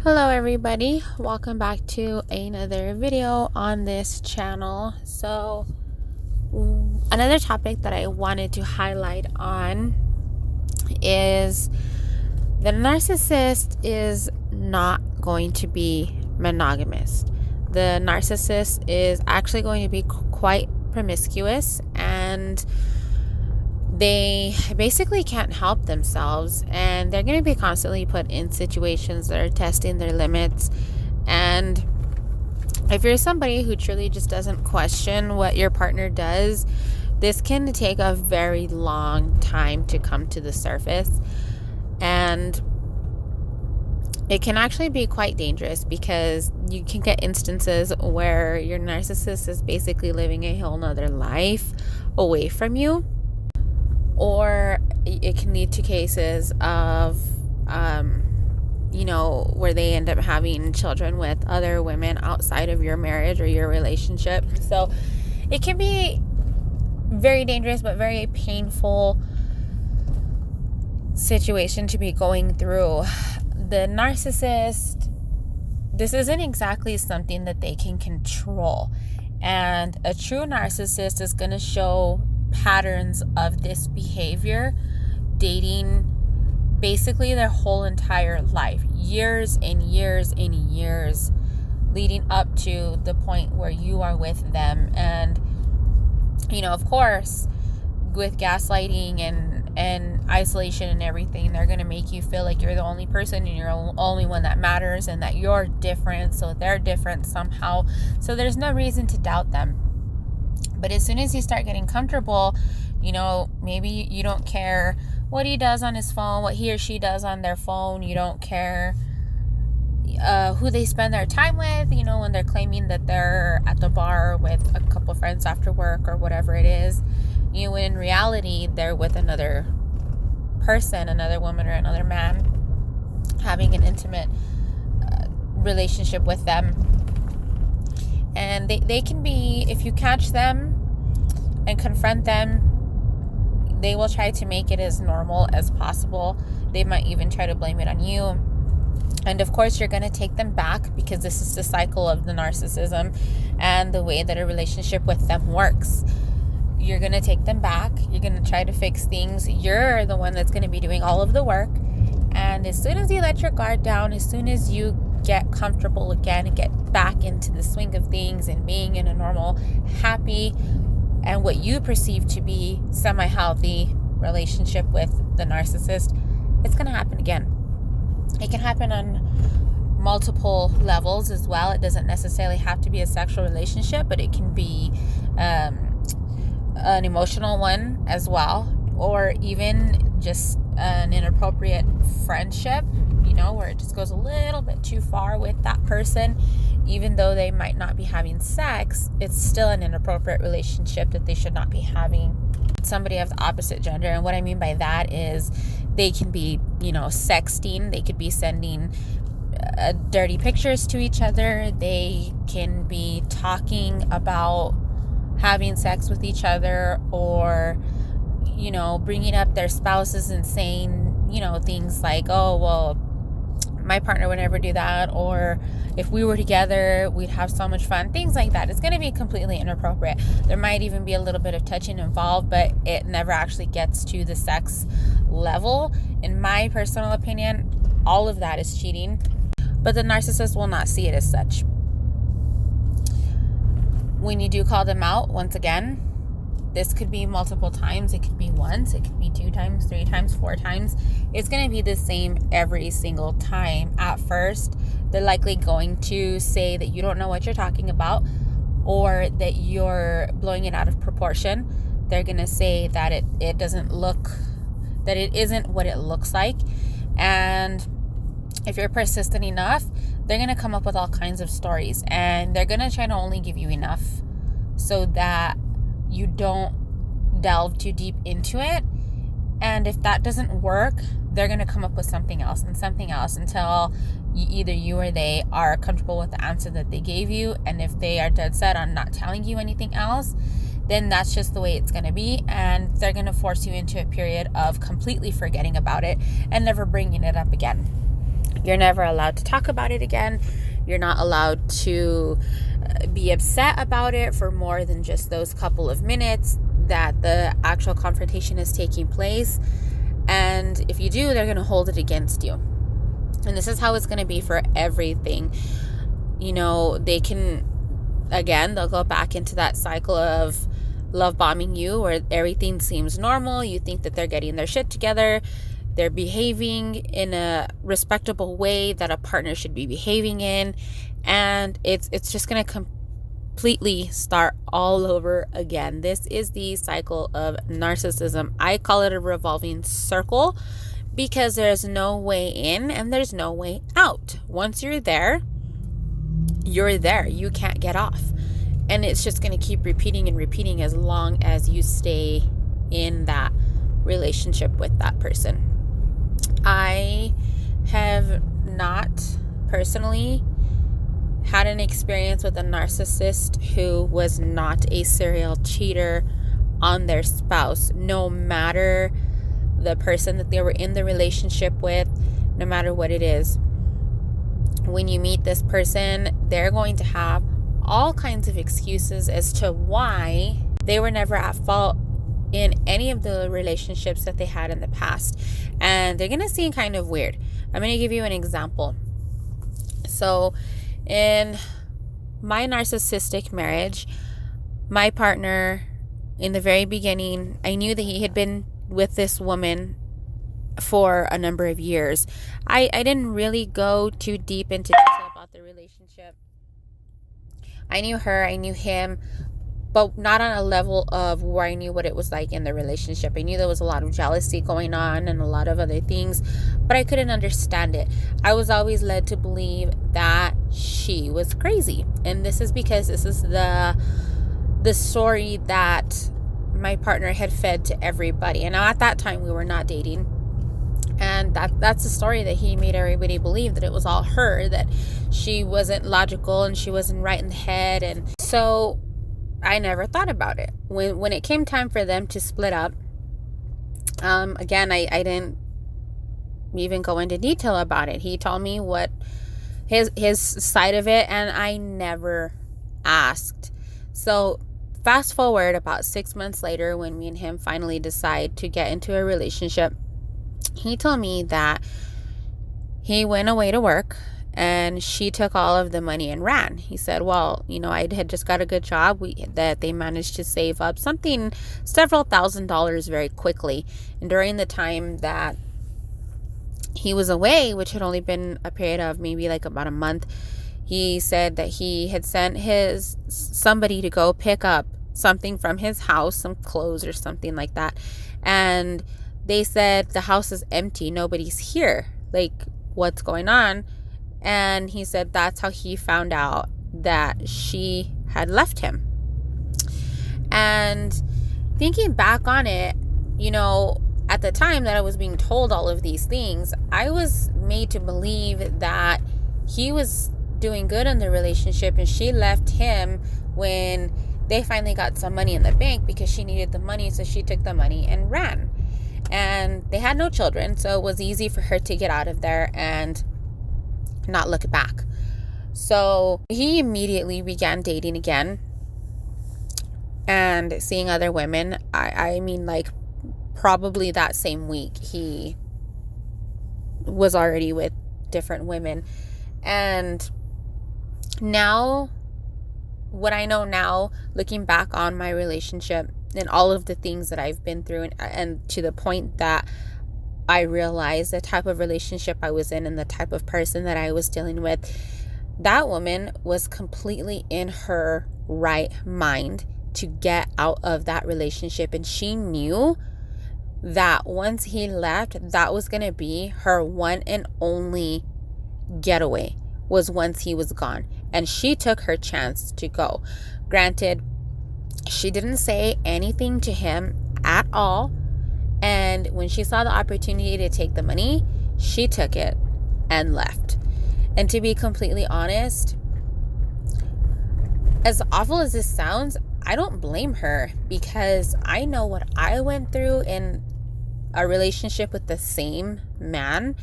Hello everybody, welcome back to another video on this channel. So another topic that I wanted to highlight on is the narcissist is not going to be monogamous. The narcissist is actually going to be quite promiscuous, and they basically can't help themselves, and they're going to be constantly put in situations that are testing their limits. And if you're somebody who truly just doesn't question what your partner does, this can take a very long time to come to the surface, and it can actually be quite dangerous because you can get instances where your narcissist is basically living a whole nother life away from you. Or it can lead to cases of, where they end up having children with other women outside of your marriage or your relationship. So it can be very dangerous, but very painful situation to be going through. The narcissist, this isn't exactly something that they can control. And a true narcissist is going to show patterns of this behavior dating basically their whole entire life, years and years and years leading up to the point where you are with them. And of course, with gaslighting and isolation and everything, they're going to make you feel like you're the only person and you're the only one that matters, and that you're different, so they're different somehow. So there's no reason to doubt them. But as soon as you start getting comfortable, maybe you don't care what he does on his phone, what he or she does on their phone. You don't care who they spend their time with, when they're claiming that they're at the bar with a couple friends after work or whatever it is. When in reality, they're with another person, another woman or another man, having an intimate relationship with them. And they can be, if you catch them and confront them, they will try to make it as normal as possible. They might even try to blame it on you. And of course, you're going to take them back, because this is the cycle of the narcissism and the way that a relationship with them works. You're going to take them back. You're going to try to fix things. You're the one that's going to be doing all of the work. And as soon as you let your guard down, as soon as you get comfortable again and get back into the swing of things and being in a normal, happy, and what you perceive to be semi-healthy relationship with the narcissist, it's going to happen again. It can happen on multiple levels as well. It doesn't necessarily have to be a sexual relationship, but it can be an emotional one as well, or even just an inappropriate friendship, where it just goes a little bit too far with that person. Even though they might not be having sex, it's still an inappropriate relationship that they should not be having. Somebody of the opposite gender, and what I mean by that is they can be, sexting. They could be sending dirty pictures to each other. They can be talking about having sex with each other, or bringing up their spouses and saying things like, oh, well, my partner would never do that, or if we were together, we'd have so much fun. Things like that. It's going to be completely inappropriate. There might even be a little bit of touching involved, but it never actually gets to the sex level. In my personal opinion, all of that is cheating, but the narcissist will not see it as such. When you do call them out, once again, this could be multiple times. It could be once. It could be 2 times, 3 times, 4 times. It's going to be the same every single time. At first, they're likely going to say that you don't know what you're talking about, or that you're blowing it out of proportion. They're going to say that it doesn't look, that it isn't what it looks like. And if you're persistent enough, they're going to come up with all kinds of stories, and they're going to try to only give you enough so that you don't delve too deep into it. And if that doesn't work, they're going to come up with something else and something else until either you or they are comfortable with the answer that they gave you. And if they are dead set on not telling you anything else, then that's just the way it's going to be. And they're going to force you into a period of completely forgetting about it and never bringing it up again. You're never allowed to talk about it again. You're not allowed to be upset about it for more than just those couple of minutes that the actual confrontation is taking place. And if you do, they're going to hold it against you. And this is how it's going to be for everything. You know, they can, again, they'll go back into that cycle of love bombing you, where everything seems normal. You think that they're getting their shit together. They're behaving in a respectable way that a partner should be behaving in. And it's just going to completely start all over again. This is the cycle of narcissism. I call it a revolving circle because there's no way in and there's no way out. Once you're there, you're there. You can't get off. And it's just going to keep repeating and repeating as long as you stay in that relationship with that person. I have not personally had an experience with a narcissist who was not a serial cheater on their spouse, no matter the person that they were in the relationship with, no matter what it is. When you meet this person, they're going to have all kinds of excuses as to why they were never at fault in any of the relationships that they had in the past. And they're going to seem kind of weird. I'm going to give you an example. So in my narcissistic marriage, my partner, in the very beginning, I knew that he had been with this woman for a number of years. I didn't really go too deep into detail about the relationship. I knew her, I knew him, but not on a level of where I knew what it was like in the relationship. I knew there was a lot of jealousy going on and a lot of other things, but I couldn't understand it. I was always led to believe that she was crazy. And this is because this is the story that my partner had fed to everybody. And now at that time we were not dating. And that's the story that he made everybody believe, that it was all her, that she wasn't logical and she wasn't right in the head. And so I never thought about it. When it came time for them to split up, again, I didn't even go into detail about it. He told me what his side of it, and I never asked. So fast forward about 6 months later, when me and him finally decide to get into a relationship, he told me that he went away to work and she took all of the money and ran. He said, well, you know, I had just got a good job, that they managed to save up several $1,000s very quickly. And during the time that he was away, which had only been a period of maybe like about a month, he said that he had sent somebody to go pick up something from his house, some clothes or something like that. And they said, the house is empty, nobody's here. Like, what's going on? And he said that's how he found out that she had left him. And thinking back on it, you know, at the time that I was being told all of these things, I was made to believe that he was doing good in the relationship and she left him when they finally got some money in the bank because she needed the money, so she took the money and ran. And they had no children, so it was easy for her to get out of there and not look back. So he immediately began dating again and seeing other women. I mean, like, probably that same week he was already with different women. And now, what I know now, looking back on my relationship and all of the things that I've been through, and to the point that I realized the type of relationship I was in and the type of person that I was dealing with, that woman was completely in her right mind to get out of that relationship. And she knew that once he left, that was going to be her one and only getaway, was once he was gone. And she took her chance to go. Granted, she didn't say anything to him at all. And when she saw the opportunity to take the money, she took it and left. And to be completely honest, as awful as this sounds, I don't blame her, because I know what I went through in a relationship with the same man.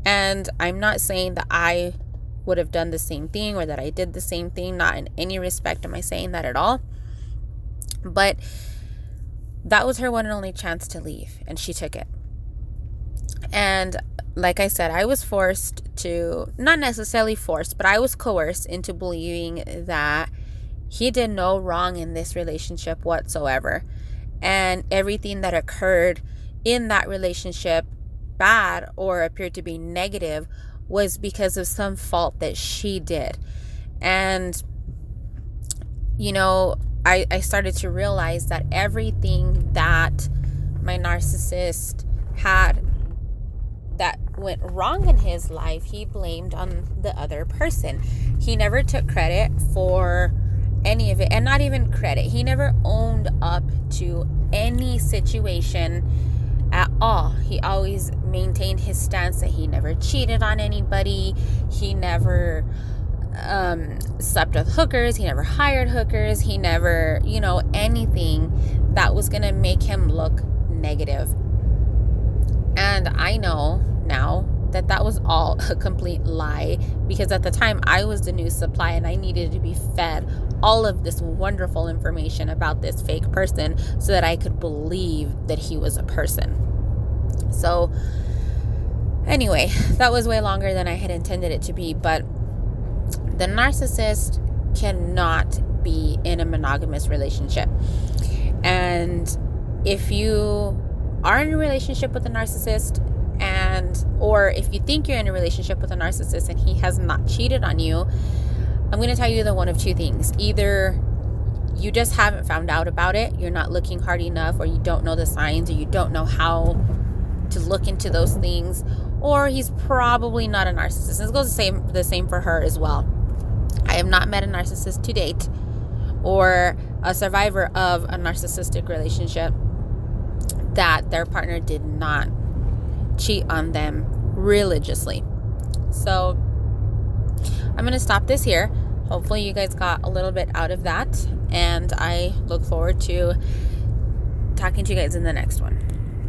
And I'm not saying that I would have done the same thing or that I did the same thing. Not in any respect am I saying that at all. But that was her one and only chance to leave, and she took it. And like I said, I was forced to, not necessarily forced, but I was coerced into believing that he did no wrong in this relationship whatsoever. And everything that occurred in that relationship, bad or appeared to be negative, was because of some fault that she did. And, I started to realize that everything that my narcissist had that went wrong in his life, he blamed on the other person. He never took credit for any of it, and not even credit. He never owned up to any situation at all. He always maintained his stance that he never cheated on anybody. He never slept with hookers. He never hired hookers. He never, anything that was going to make him look negative. And I know now that was all a complete lie, because at the time I was the new supply and I needed to be fed all of this wonderful information about this fake person so that I could believe that he was a person. So anyway, that was way longer than I had intended it to be, but the narcissist cannot be in a monogamous relationship. And if you are in a relationship with a narcissist, or if you think you're in a relationship with a narcissist and he has not cheated on you, I'm going to tell you the one of two things. Either you just haven't found out about it, you're not looking hard enough, or you don't know the signs, or you don't know how to look into those things, or he's probably not a narcissist. This goes the same for her as well. I have not met a narcissist to date, or a survivor of a narcissistic relationship that their partner did not cheat on them religiously. So I'm going to stop this here. Hopefully you guys got a little bit out of that, and I look forward to talking to you guys in the next one.